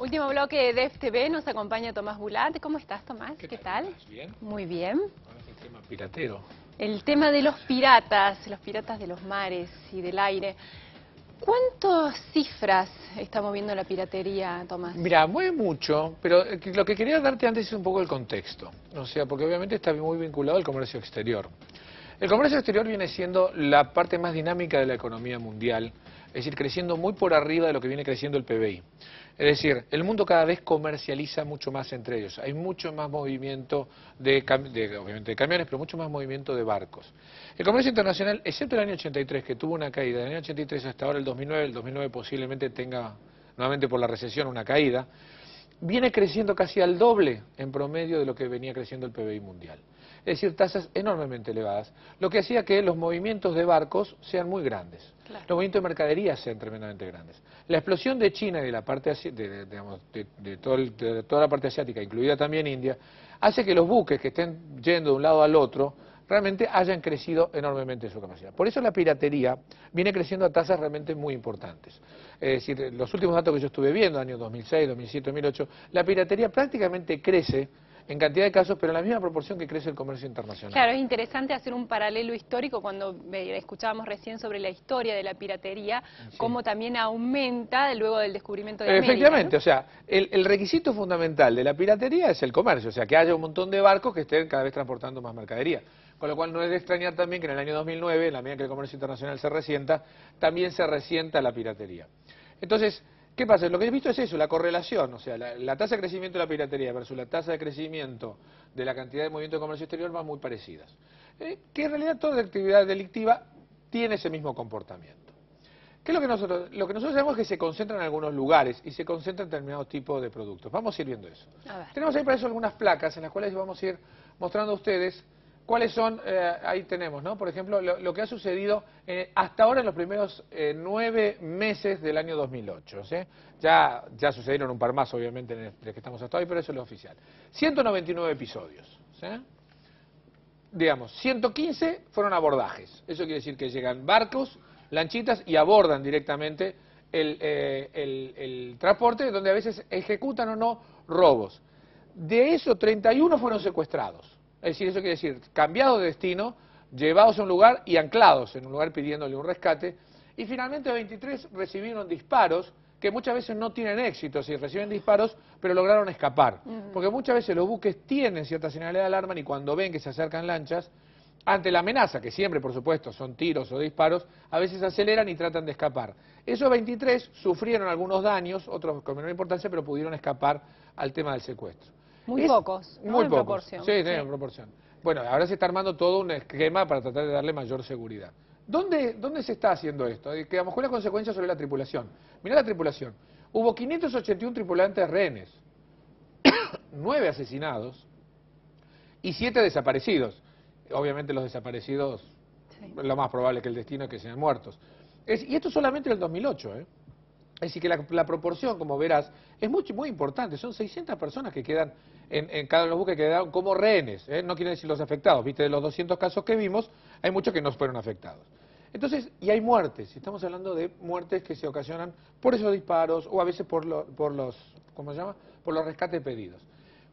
Último bloque de DEF TV, nos acompaña Tomás Bulat. ¿Cómo estás, Tomás? ¿Qué tal? ¿Bien? Muy bien. Ahora es el tema piratero. El tema de los piratas de los mares y del aire. ¿Cuántas cifras está moviendo la piratería, Tomás? Mira, mueve mucho, pero lo que quería darte antes es un poco el contexto. O sea, porque obviamente está muy vinculado al comercio exterior. El comercio exterior viene siendo la parte más dinámica de la economía mundial, es decir, creciendo muy por arriba de lo que viene creciendo el PBI. Es decir, el mundo cada vez comercializa mucho más entre ellos. Hay mucho más movimiento obviamente de camiones, pero mucho más movimiento de barcos. El comercio internacional, excepto el año 83, que tuvo una caída, del año 83 hasta ahora el 2009 posiblemente tenga nuevamente por la recesión una caída, viene creciendo casi al doble en promedio de lo que venía creciendo el PBI mundial. Es decir, tasas enormemente elevadas, lo que hacía que los movimientos de barcos sean muy grandes, claro. Los movimientos de mercaderías sean tremendamente grandes. La explosión de China y de la parte de toda la parte asiática, incluida también India, hace que los buques que estén yendo de un lado al otro realmente hayan crecido enormemente en su capacidad. Por eso la piratería viene creciendo a tasas realmente muy importantes. Es decir, los últimos datos que yo estuve viendo, años 2006, 2007, 2008, la piratería prácticamente crece en cantidad de casos, pero en la misma proporción que crece el comercio internacional. Claro, es interesante hacer un paralelo histórico cuando escuchábamos recién sobre la historia de la piratería, sí. Cómo también aumenta luego del descubrimiento de América. Efectivamente, ¿no? O sea, el requisito fundamental de la piratería es el comercio, o sea, que haya un montón de barcos que estén cada vez transportando más mercadería. Con lo cual no es de extrañar también que en el año 2009, en la medida que el comercio internacional se resienta, también se resienta la piratería. Entonces, ¿qué pasa? Lo que he visto es eso, la correlación, o sea, la tasa de crecimiento de la piratería versus la tasa de crecimiento de la cantidad de movimiento de comercio exterior van muy parecidas. Que en realidad toda actividad delictiva tiene ese mismo comportamiento. ¿Qué es lo que nosotros sabemos es que se concentra en algunos lugares y se concentra en determinados tipos de productos? Vamos a ir viendo eso. Tenemos ahí para eso algunas placas en las cuales vamos a ir mostrando a ustedes cuáles son, ahí tenemos, ¿no? Por ejemplo, lo que ha sucedido hasta ahora en los primeros 9 meses del año 2008. ¿Sí? Ya sucedieron un par más, obviamente, en el que estamos hasta hoy, pero eso es lo oficial. 199 episodios. ¿Sí? Digamos, 115 fueron abordajes. Eso quiere decir que llegan barcos, lanchitas y abordan directamente el transporte, donde a veces ejecutan o no robos. De eso, 31 fueron secuestrados. Es decir, eso quiere decir cambiados de destino, llevados a un lugar y anclados en un lugar pidiéndole un rescate. Y finalmente 23 recibieron disparos que muchas veces no tienen éxito, si reciben disparos, pero lograron escapar. Porque muchas veces los buques tienen cierta señalidad de alarma y cuando ven que se acercan lanchas, ante la amenaza, que siempre por supuesto son tiros o disparos, a veces aceleran y tratan de escapar. Esos 23 sufrieron algunos daños, otros con menor importancia, pero pudieron escapar al tema del secuestro. Muy pocos, ¿no? Muy en pocos. Proporción. Sí, en proporción. Bueno, ahora se está armando todo un esquema para tratar de darle mayor seguridad. ¿Dónde se está haciendo esto? Que a lo mejor la consecuencia sobre la tripulación. Mirá la tripulación. Hubo 581 tripulantes rehenes, 9 asesinados y 7 desaparecidos. Obviamente los desaparecidos, sí. Lo más probable que el destino es que sean muertos. Y esto solamente en el 2008, ¿eh? Es decir, que la proporción, como verás, es muy importante. Son 600 personas que quedan en cada uno de los buques que quedaron como rehenes. No quiere decir los afectados. Viste, de los 200 casos que vimos, hay muchos que no fueron afectados. Entonces, y hay muertes. Estamos hablando de muertes que se ocasionan por esos disparos o a veces por los ¿cómo se llama? Por los rescates pedidos.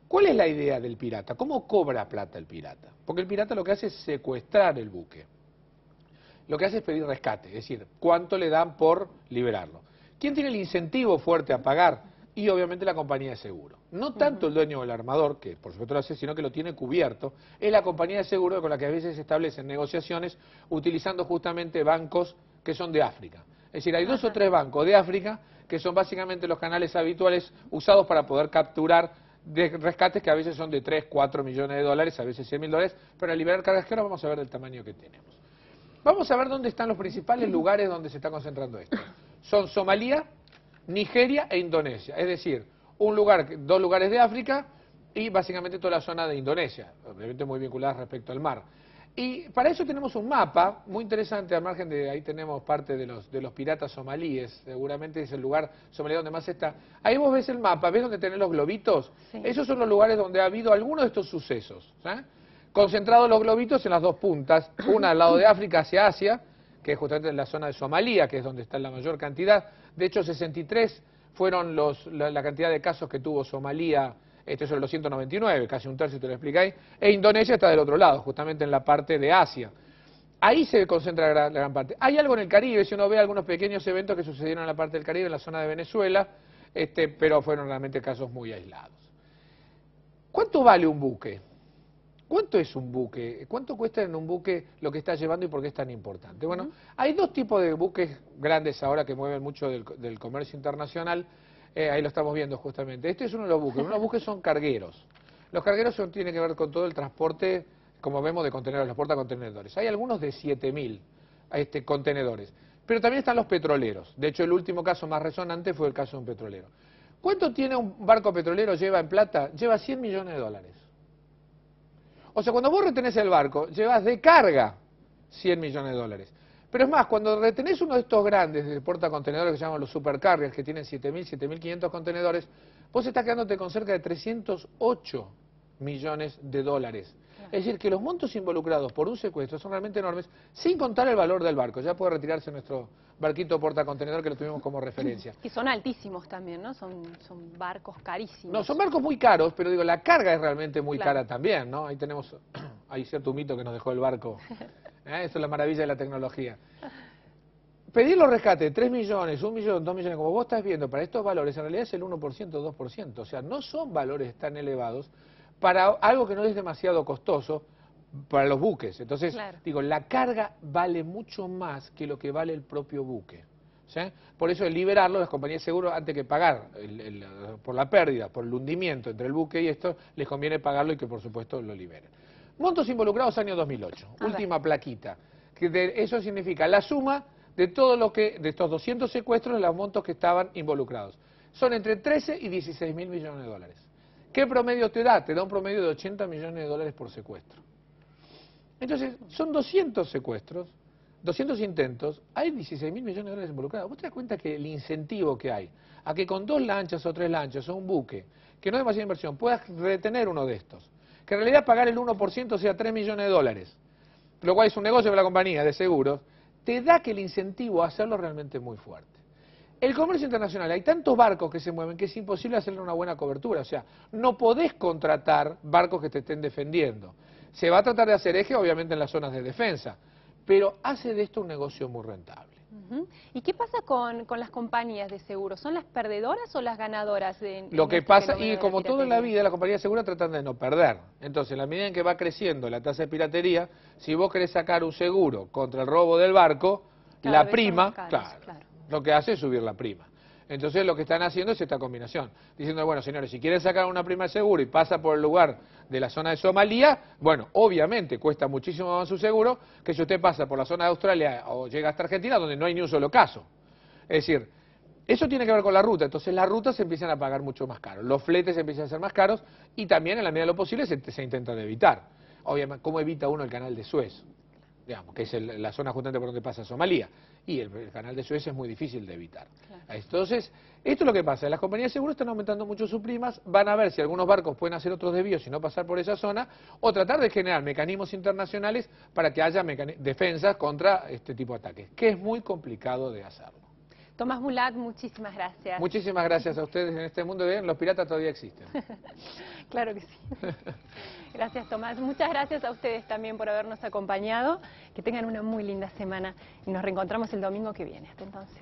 ¿Cuál es la idea del pirata? ¿Cómo cobra plata el pirata? Porque el pirata lo que hace es secuestrar el buque. Lo que hace es pedir rescate, es decir, ¿cuánto le dan por liberarlo? ¿Quién tiene el incentivo fuerte a pagar? Y obviamente la compañía de seguro. No tanto el dueño del armador, que por supuesto lo hace, sino que lo tiene cubierto, es la compañía de seguro con la que a veces se establecen negociaciones utilizando justamente bancos que son de África. Es decir, hay 2 o 3 bancos de África que son básicamente los canales habituales usados para poder capturar rescates que a veces son de 3, 4 millones de dólares, a veces 100.000 dólares, para liberar cargas que ahora vamos a ver del tamaño que tenemos. Vamos a ver dónde están los principales lugares donde se está concentrando esto. Son Somalia, Nigeria e Indonesia. Es decir, 2 lugares de África y básicamente toda la zona de Indonesia, obviamente muy vinculadas respecto al mar. Y para eso tenemos un mapa muy interesante, al margen de ahí tenemos parte de los piratas somalíes, seguramente es el lugar somalí donde más está. Ahí vos ves el mapa, ves donde tenés los globitos. Sí. Esos son los lugares donde ha habido algunos de estos sucesos. Concentrados los globitos en las 2 puntas, una al lado de África hacia Asia, que es justamente en la zona de Somalia, que es donde está la mayor cantidad. De hecho, 63 fueron la cantidad de casos que tuvo Somalia, sobre los 199, casi un tercio te lo explica ahí, e Indonesia está del otro lado, justamente en la parte de Asia. Ahí se concentra la gran parte. Hay algo en el Caribe, si uno ve algunos pequeños eventos que sucedieron en la parte del Caribe, en la zona de Venezuela, pero fueron realmente casos muy aislados. ¿Cuánto vale un buque? ¿Cuánto es un buque? ¿Cuánto cuesta en un buque lo que está llevando y por qué es tan importante? Bueno, hay dos tipos de buques grandes ahora que mueven mucho del comercio internacional. Ahí lo estamos viendo justamente. Este es uno de los buques. Uno de los buques son cargueros. Los cargueros tienen que ver con todo el transporte, como vemos, de contenedores, los portacontenedores. Hay algunos de 7.000 contenedores. Pero también están los petroleros. De hecho, el último caso más resonante fue el caso de un petrolero. ¿Cuánto tiene un barco petrolero? Lleva en plata, lleva 100 millones de dólares. O sea, cuando vos retenés el barco, llevas de carga 100 millones de dólares. Pero es más, cuando retenés uno de estos grandes de portacontenedores que se llaman los supercarriers, que tienen 7.000, 7.500 contenedores, vos estás quedándote con cerca de 308 millones de dólares. Es decir, que los montos involucrados por un secuestro son realmente enormes, sin contar el valor del barco. Ya puede retirarse nuestro barquito portacontenedor que lo tuvimos como referencia. Y son altísimos también, ¿no? Son barcos carísimos. No, son barcos muy caros, pero digo, la carga es realmente muy cara también, ¿no? Ahí tenemos, hay cierto mito que nos dejó el barco. Eso es la maravilla de la tecnología. Pedir los rescates de 3 millones, 1 millón, 2 millones, como vos estás viendo, para estos valores, en realidad es el 1%, 2%. O sea, no son valores tan elevados para algo que no es demasiado costoso para los buques. Entonces, digo, la carga vale mucho más que lo que vale el propio buque. ¿Sí? Por eso el liberarlo, las compañías de seguro, antes que pagar por la pérdida, por el hundimiento entre el buque y esto, les conviene pagarlo y que por supuesto lo liberen. Montos involucrados año 2008, última plaquita. Eso significa la suma de todo lo que, de estos 200 secuestros, de los montos que estaban involucrados. Son entre 13 y 16 mil millones de dólares. ¿Qué promedio te da? Te da un promedio de 80 millones de dólares por secuestro. Entonces, son 200 secuestros, 200 intentos, hay 16 mil millones de dólares involucrados. ¿Vos te das cuenta que el incentivo que hay a que con 2 lanchas o 3 lanchas o un buque, que no es demasiada inversión, puedas retener uno de estos? Que en realidad pagar el 1% sea 3 millones de dólares, lo cual es un negocio para la compañía de seguros, te da que el incentivo a hacerlo realmente muy fuerte. El comercio internacional, hay tantos barcos que se mueven que es imposible hacerle una buena cobertura. O sea, no podés contratar barcos que te estén defendiendo. Se va a tratar de hacer eje, obviamente, en las zonas de defensa, pero hace de esto un negocio muy rentable. ¿Y qué pasa con las compañías de seguros? ¿Son las perdedoras o las ganadoras? Lo que pasa, y como todo en la vida, las compañías de seguros tratan de no perder. Entonces, en la medida en que va creciendo la tasa de piratería, si vos querés sacar un seguro contra el robo del barco, la prima, lo que hace es subir la prima. Entonces lo que están haciendo es esta combinación, diciendo, bueno, señores, si quieren sacar una prima de seguro y pasa por el lugar de la zona de Somalia, bueno, obviamente cuesta muchísimo más su seguro que si usted pasa por la zona de Australia o llega hasta Argentina, donde no hay ni un solo caso. Es decir, eso tiene que ver con la ruta, entonces las rutas se empiezan a pagar mucho más caros, los fletes empiezan a ser más caros y también en la medida de lo posible se intentan evitar. Obviamente, ¿cómo evita uno el canal de Suez? Digamos, que es la zona justamente por donde pasa Somalia, y el canal de Suez es muy difícil de evitar. Entonces, esto es lo que pasa, las compañías de seguros están aumentando mucho sus primas, van a ver si algunos barcos pueden hacer otros desvíos y no pasar por esa zona, o tratar de generar mecanismos internacionales para que haya defensas contra este tipo de ataques, que es muy complicado de hacerlo. Tomás Mulat, muchísimas gracias. Muchísimas gracias a ustedes. En este mundo de los piratas todavía existen. Claro que sí. Gracias, Tomás. Muchas gracias a ustedes también por habernos acompañado. Que tengan una muy linda semana y nos reencontramos el domingo que viene. Hasta entonces.